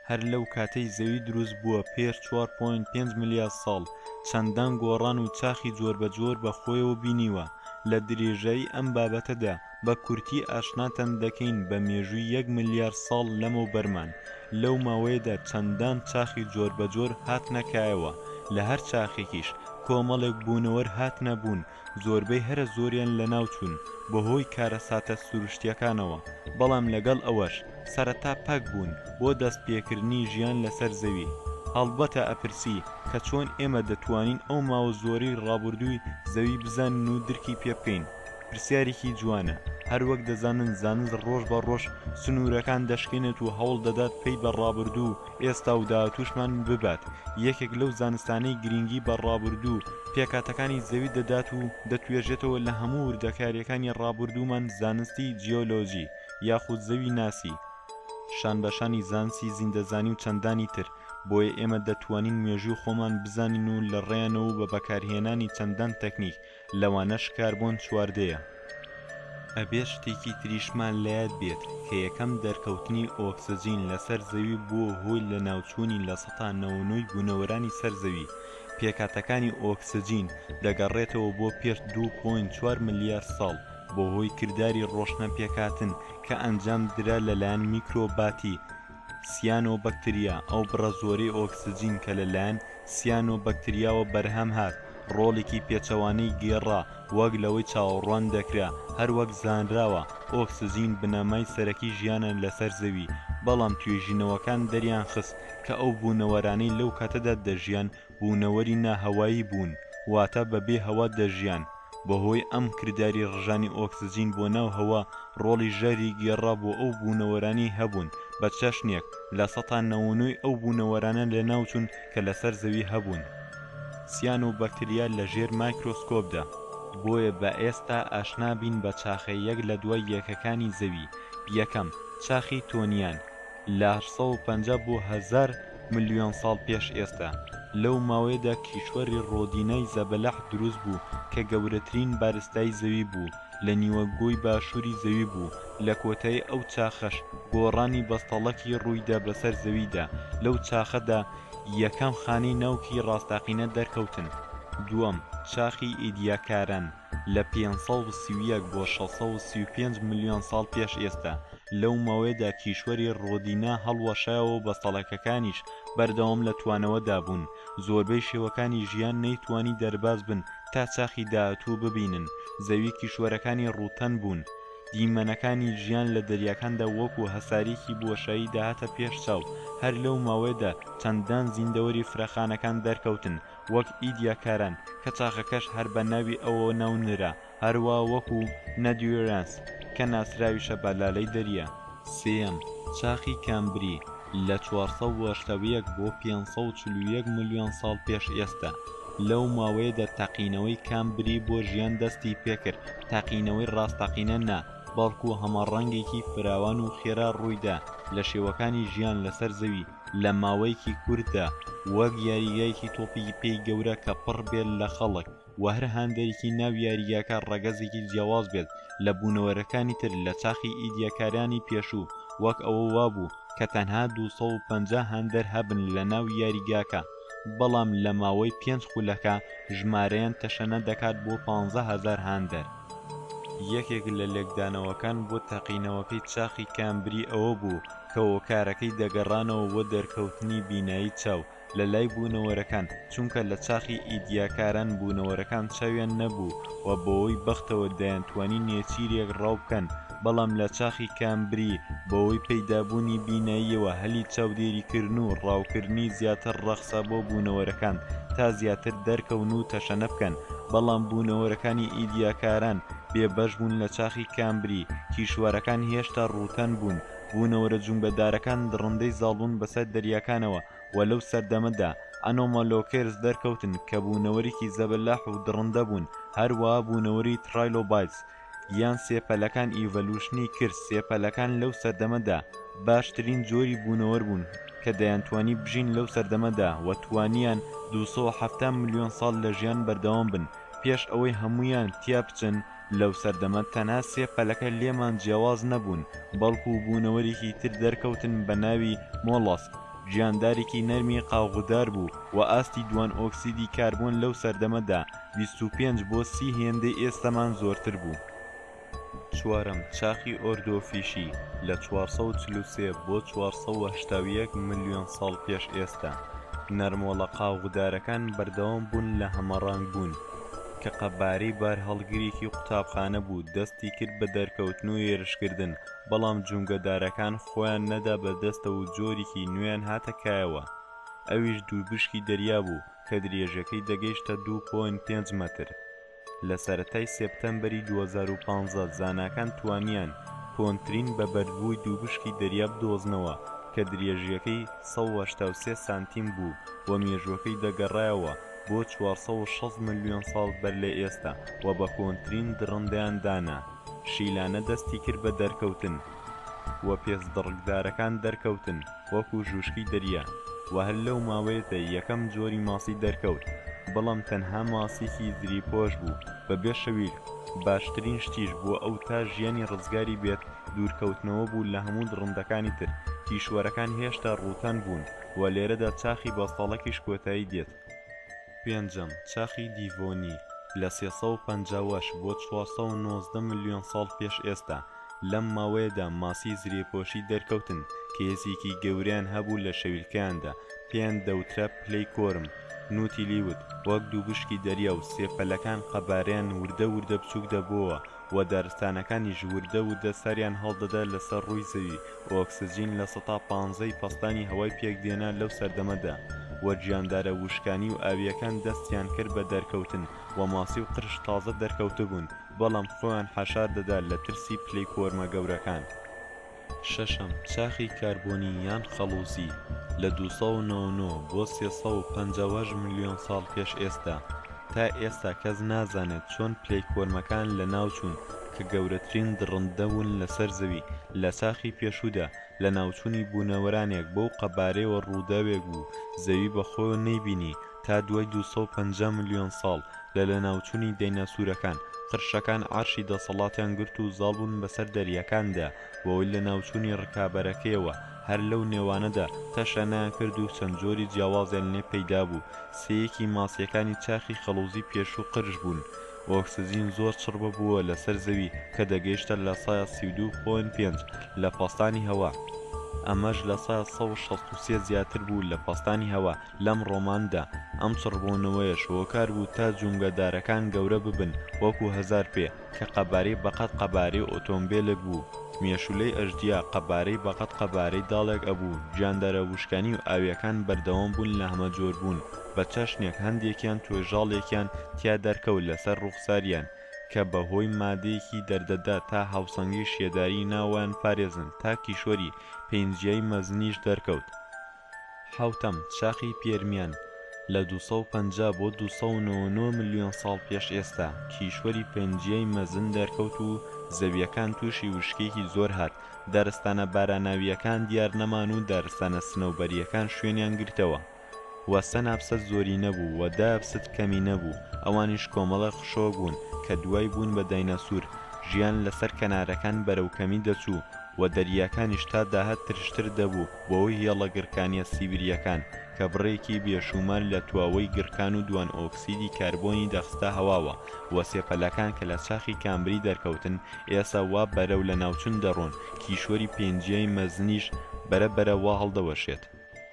هەر لەو کاتەی زەوی دروست بووە پێش 4.5 ملیار ساڵ چەندان گۆڕان و چاخی جۆربەجۆر بە خۆیەوە بینیوە. لە درێژایی ئەم بابەتەدا بە کورتی ئاشناتان دەکەین بە مێژووی 1 ملیار ساڵ لەمەوبەرمان. لەو ماوەیەدا چەندان چاخی جۆربەجۆر هاتنەکایەوە، لە هەر چاخێکیش کۆمەڵێک بوونەوەر هاتنە بوون، زۆربەی هەرە زۆریان لە ناوچوون بەهۆی کارەساتە سروشتیەکانەوە. بەڵام لەگەڵ ئەوەش سەرەتا پەک بوون بۆ دەستپێکردنی ژیان لەسەر زەوی. هەڵبەتە ئەپرسی کە چۆن ئێمە دەتوانین ئەو ماوە زۆرەی ڕابردووی زەوی بزانین و درکی پێ بکەین. پرسیارێکی جوانە. هەروەک دەزانن زانست ڕۆژ بە ڕۆژ سنوورەکان دەشکێنێت و هەوڵ دەدات پێی بە ڕابردوو ئێستا و داهاتووشمان ببات. یەکێک لەو زانستانەی گرنگی بە ڕابردوو پێکاتەکانی زەوی دەدات و دەتوێژێتەوە لە هەموو وردەکاریەکانی ڕابردوومان زانستی جیۆلۆژی یاخود زەوی ناسی، شانبەشانی زانستی زیندەزانی و چەندانی تر. بۆیە ئێمە دەتوانین مێژووی خۆمان بزانین و لە ڕێیانەوە بە بەکارهێنانی چەندان تەکنیک، لەوانەش کاربۆن چواردەیە. ئەبێ شتێکی تریشمان لەیاد بێت کە یەکەم دەرکەوتنی ئۆکسجین لەسەر زەوی بووە هۆی لە ناوچوونی لە سەتا 99 بوونەوەرانی سەرزەوی. پێکاتەکانی ئۆکسجین دەگەڕێتەوە بۆ پێش 2.4 ملیار ساڵ بۆ هۆی کردداری ڕۆشنە پێکاتن کە ئەنجام درا لەلایەن میکرۆباتی سیانۆبەکتریا. ئەو بڕە زۆرەی ئۆکسجین کە لەلایەن سیانۆبەکتریاوە بەرهەم هات ڕۆڵێکی پێچەوانەی گێڕا، وەک لەوەی چاوەڕوان دەکرا. هەروەک زانراوە ئۆکسجین بنەمای سەرەکی ژیانە لەسەر زەوی، بەڵام توێژینەوەکان دەریان خست کە ئەو بوونەوەرانەی لەو کاتەدا دەژیان بوونەوەری ناهەوایی بوون، واتە بەبێ هەوا دەژیان. بەهۆی ئەم کردداری ڕژانی ئۆکسجین بۆ ناو هەوا ڕۆڵی ژەری گێڕا بۆ ئەو بوونەوەرانی هەبوون بە چەشنێک لە سەتا 99 ئەو بوونەوەرانە لە ناوچوون کە لەسەر زەوی هەبوون. سیانۆبەکتریا لە ژێر مایکرۆسکۆپدا. بۆیە بە ئێستا ئاشنابین بە چاخەیەک لە دوای یەکەکانی زەوی. یەکەم چاخی تۆنیان لە 850 بۆ 1000 ملیۆن ساڵ پێش ئێستا. لەو ماوەیەدا کیشوەری ڕۆدینای زەبەلەح دروست بوو کە گەورەترین بارستای زەوی بوو، لە نیوەگۆی باشووری زەوی بوو. لە کۆتایی ئەو چاخەش گۆڕانی بەستەڵەکی ڕوویدا بەسەر زەویدا. لەو چاخەدا یەکەم خانەی ناوکی ڕاستەقینە دەرکەوتن. دووەم چاخی ئیدیاکاران لە 531 بۆ 635 ملیۆن ساڵ پێش ئێستا. لەو ماوەیەدا کیشوەری ڕۆدینا هەڵوەشایەوە بەستەڵەکەکانیش بەردەوام لە توانەوەدا بوون. زۆربەی شێوەکانی ژیان نەیتوانی دەرباز بن تا چاخی داهاتوو ببینن. زەوی کیشوەرەکانی ڕووتەن بوون. دیمەنەکانی ژیان لە دەریاکاندا وەکو هەساریکی بۆشایی داهاتە پێش چاو. هەر لەو ماوەیەدا چەندان زیندەوەری فرەخانەکان دەرکەوتن وەک ئیدیاکاران کە چاخەکەش هەر بە ناوی ئەوە ناونرا، هەروە وەکو نەدیۆرانس کە ناسراویشە بە لالەی دەریە. سێەم چاخی کامبری لە 481 بۆ 541 ملیۆن ساڵ پێش ئێستا. لەو ماوەیەدا تەقینەوەی کامبری بۆ ژیان دەستی پێکرد. تەقینەوەی ڕاستەقینە نا، بەڵکو هەمەڕەنگێکی فراوان و خێرا ڕوویدا لە شێوەکانی ژیان لەسەر زەوی لە ماوەیەکی کوورتدا، وەک یاریگایەکی تۆپی پێی گەورە کە پڕ بێت لە خەڵک و هەر هاندێکی ناو یاریگاکە ڕەگەزێکی جیاواز بێت لە بوونەوەرەکانی تر. لە چاخی ئیدیاکارانی پێشوو وەک ئەوە وابوو کە تەنها 250 هاندەر هەبن لە ناو یاریگاکە، بەڵام لە ماوەی 5 خولەکە ژمارەیان تەشەنە دەکات بۆ 15,000 هاندەر. یەکێک لە لێکدانەوەکان بۆ تەقینەوەکەی چاخی کامبری ئەوە بوو کە هۆکارەکەی دەگەڕانەوە بۆ دەرکەوتنی بینایی چاو لە لای بوونەوەرەکان، چونکە لە چاخی ئیدیاکاران بوونەوەرەکان چاویان نەبوو و بەوەی بەختەوە دەیانتوانی نێچیرێک ڕاو بکەن. بەڵام لە چاخی کامبری بەوەی پەیدابوونی بیناییەوە هەلی چاودێریکردن و ڕاوکردنی زیاتر ڕەخسە بۆ بوونەوەرەکان تا زیاتر دەرکەون و تەشەنە بکەن. بەڵام بوونەوەرەکانی ئیدیاکاران بێبەش بوون لە چاخی کامبری. کیشوەرەکان هێشتا ڕووتەن بوون. بوونەوەرە جونبەدارەکان دڕندەی زاڵبوون بەسەر دەریاکانەوە و لەو سەردەمەدا ئەنۆمەلۆکێرس دەرکەوتن کە بوونەوەرێکی زەبەلاح و دڕندە بوون. هەروەها بوونەوەری ترایلۆبایتس یان سێپەلەکان ئیڤەلوشنی کرد. سێپەلەکان لەو سەردەمەدا باشترین جۆری بوونەوەر بوون کە دەیانتوانی بژین لەو سەردەمەدا و توانیان 270 ملیۆن ساڵ لە ژیان بەردەوام بن. پێش ئەوەی هەمویان تیا بچن لەو سەردەمە تەنها سێپەلەکە لێمان جیاواز نەبوون، بەڵکو بوونەوەرێکی تر دەرکەوتن بە ناوی مۆڵەسک گیاندارێکی نەرمی قاوغدار بوو و ئاستی دوان ئۆکسیدی کاربۆن لەو سەردەمەدا 25 بۆ 30 هێندەی ئێستامان زۆرتر بوو. چوارەم، چاخی ئۆردۆفیشی لە 443 بۆ 481 ملیۆن ساڵ پێش ئێستا. نەرمۆڵە قاوغدارەکان بەردەوام بوون لە هەمەڕەنگ بوون کە قەبارەی بار هەڵگرێکی قوتابخانە بوو دەستی کرد بە دەرکەوتن و هێرشکردن، بەڵام جونگەدارەکان خۆیان نەدا بەدەستەوە و جۆرێکی نوێیان هاتە کایەوە. ئەویش دووبشکی دەریا بوو کە درێژەکەی دەگەیشتە 2.5 مەتر. لە سەرەتای سێپتەمبەری 2015 زاناکان توانیان کۆنترین بە بەردبووی دووبشکی دەریا بدۆزنەوە کە درێژیەکەی 183 سانتیم بوو و مێژوەکەی دەگەڕایەوە بۆ 460 ملیۆن ساڵ بەر لە ئێستا و بە کۆنترین درڕندەیان دانا. شیلانە دەستی کرد بە دەرکەوتن و پێزدڕکدارەکان دەرکەوتن وەکو ژوشکی دەریا و هەر لەو ماوەیەدا یەکەم جۆری ماسی دەرکەوت، بەڵام تەنها ماسیکی زریپۆش بوو. بەبێ شەویل باشترین شتیش بۆ ئەو تا ژیانی ڕزگاری بێت دوورکەوتنەوە بوو لە هەموو درڕندەکانی تر. کیشوەرەکان هێشتا ڕووتەن بوون و لێرەدا چاخی بەستەڵەکیش کۆتایی دێت. پێنجەم، چاخی دیڤۆنی لە 350 بۆ 490 ملیۆن ساڵ پێش ئێستا. لەم ماوەیەدا ماسی زرێپۆشی دەرکەوتن کە هێزێکی گەوریان هەبوو لە شەویلکەیاندا، پێیان دەوترا پلەی کۆرم. نوتی لیوت وەک دووبشکی دەریا و سێپەلەکان قەبارەیان وردە وردە بچووک دەبووە و دارستانەکانیش وردە وردە سەریان هەڵدەدا لەسەر ڕووی زەوی و ئۆکسجین لە 115 پەستانی هەوای پێکدێنا لەو سەردەمەدا و گیاندارە وشکانی و ئاویەکان دەستیان کرد بە دەرکەوتن و ماسی و قرش تازە دەرکەوتە بوون، بەڵام خۆیان حەشار دەدا لە ترسی پلەی کۆرمە گەورەکان. شەشەم، چاخی کاربۆنی یان خەڵوزی لە 299 بۆ 350 ملیۆن ساڵ پێش ئێستا. تا ئێستا کەس نازانێت چۆن پلەی کۆرمەکان لە ناوچوون کە گەورەترین درڕندە بوون لەسەر زەوی لە چاخی پێشوودا لە ناوچوونی بوونەوەرانێک بەو قەبارەیەوە ڕووداوێک بوو زەوی بەخۆیەوە نەیبینی تا دوای 250 ملیۆن ساڵ لە ناوچوونی دایناسورەکان. قرشەکان عەرشی دەسەڵاتیان گرت و زاڵ بوون بەسەر دەریاکاندا و ئەوەی لە ناوچوونی ڕکابەرەکەیەوە هەر لەو نێوانەدا تەشەنیان کرد و چەند جۆری جیاوازیان لێ پەیدا بوو. سەیەکی ماسیەکانی چاخی خەڵوزی پێشوو قرش بوون و ئۆکسجین زۆر چڕبە بووە لەسەر زەوی کە دەگەیشتە لە 32.5 لە پاستانی هەوا. ئەمەش لە 163 زیاتر بوو لە پاستانی هەوا لەم ڕۆماندا. ئەم چڕبوونەوەیەش هۆکار بوو تا جونگەدارەکان گەورە ببن وەکو هەزار پێ کە قەبارەی بەقەد قەبارەی ئۆتۆمبیلێک بوو. مێشولەی ئەژدیا قەبارەی بەقەد قەبارەی داڵێک ئەبوو. گیاندارە وشکانی و ئاویەکان بەردەوام بوون لە هەمە جۆر بوون، بە چەشنێک هەندێکیان توێژاڵێکیان تیا دەرکەوت لەسەر ڕوخساریان کە بەهۆی مادەیەکی دەردەدا تا هاوسەنگی شێداری ناویان پارێزن تا کیشوەری پێنجیای مەزنیش دەرکەوت. حوتەم، چاخی پێرمیان لە 250 بۆ 299 ملیۆن ساڵ پێش ئێستا. کیشوەری پێنجیای مەزن دەرکەوت و زەویەکان تووشی وشکێکی زۆر هات. دارستانە باراناویەکان دیار نەمان و دارستانە سنەوبەریەکان شوێنیان گرتەوە و سەناپسەت زۆری نەبوو و دابسەت کەمی نەبوو. ئەوانیش کۆمەڵە خشۆ بوون کە دوای بوون بە دایناسور. ژیان لەسەر کەنارەکان بەرەوکەمی دەچوو و دەریاکانیش تا داهات ترشتر دەبوو بۆەوەی هێڵە گرکانیە سیبریەکان کە بڕێکی بێشومان لە تواوەی گرکان و دوان ئۆکسیدی کاربۆنی دەخستە هەواوە و سێپەلەکان کە لە چاخی کامبری دەرکەوتن ئێستا وا بەرەو لە ناوچون دەڕۆن. کیشوەری پێنجیای مەزنیش بەرە وا هەڵدەوەشێت.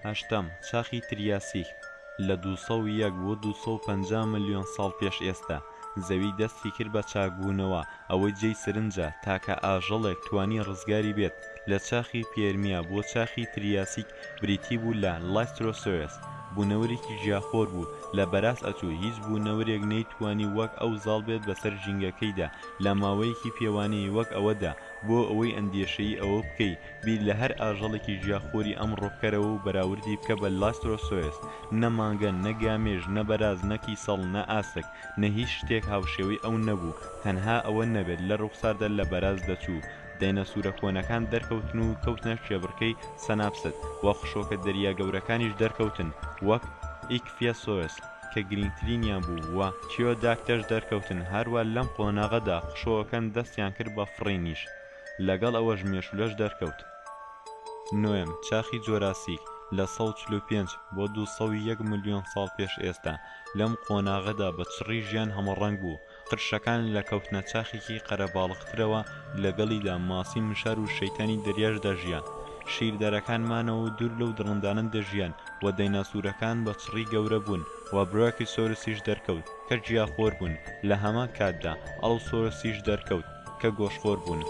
هەشتەم، چاخی تریاسیک لە 201 بۆ 250 ملیۆن ساڵ پێش ئێستا. زەوی دەستی کرد بە چاکبوونەوە، ئەوەی جێی سرنجە تاکە ئاژەڵێک توانی ڕزگاری بێت. لە چاخی پێرمیا بۆ چاخی تریاسیک بریتی بوو لە لایسترۆسۆرس. بوونەوەرێکی ژیاخۆر بوو، لە بەراز ئەچوو هیچ بوونەوەرێک نەیتوانی وەک ئەو زاڵ بێت بەسەر ژینگەکەیدا لە ماوەیەکی پێوانەی وەک ئەوەدا. بۆ ئەوەی ئەندێشەی ئەوە بکەی بیر لە هەر ئاژەڵێکی ژیاخۆری ئەم ڕۆکەرەوە و بەراوردی بکە بە لایسترۆسۆرس. نە مانگە، نە گامێژ، نە بەراز، نە کیسەڵ، نە ئاسک، نە هیچ شتێک هاوشێوەی ئەو نەبوو. تەنها ئەوە نەبێت لە ڕوخساردا لە بەراز دەچوو. دایناسورە کۆنەکان دەرکەوتن و کەوتنە شێبڕکەی سەناپسەت و خشۆکە دەریا گەورەکانیش دەرکەوتن وەک ئیکفیاسۆرس کە گرنگترینیان بوو و تیۆداکتەش دەرکەوتن. هەروە لەم قۆناغەدا خشۆکەکان دەستیان کرد بە فڕینیش، لەگەڵ ئەوەش مێشولەش دەرکەوت. نۆیەم، چاخی جۆراسیک لە 145 بۆ 201 ملیۆن ساڵ پێش ئێستا لەم قۆناغەدا بە چڕی ژیان هەمەڕەنگ بوو. قرشەکان لە کەوتنە چاخێکی قەرەباڵغترەوە لەگەڵیدا ماسی مشار و شەیتانی دەریاشدا ژیان. شیردەرەکانمانەوە دوور لەو دڕندانە دەژیان و دەیناسورەکان بە چڕی گەورە بوون و براکیسۆرسیش دەرکەوت کە گیاخۆر بوون. لە هەمان کاتدا ئەڵسۆرسیش دەرکەوت کە گۆشتخۆر بوون.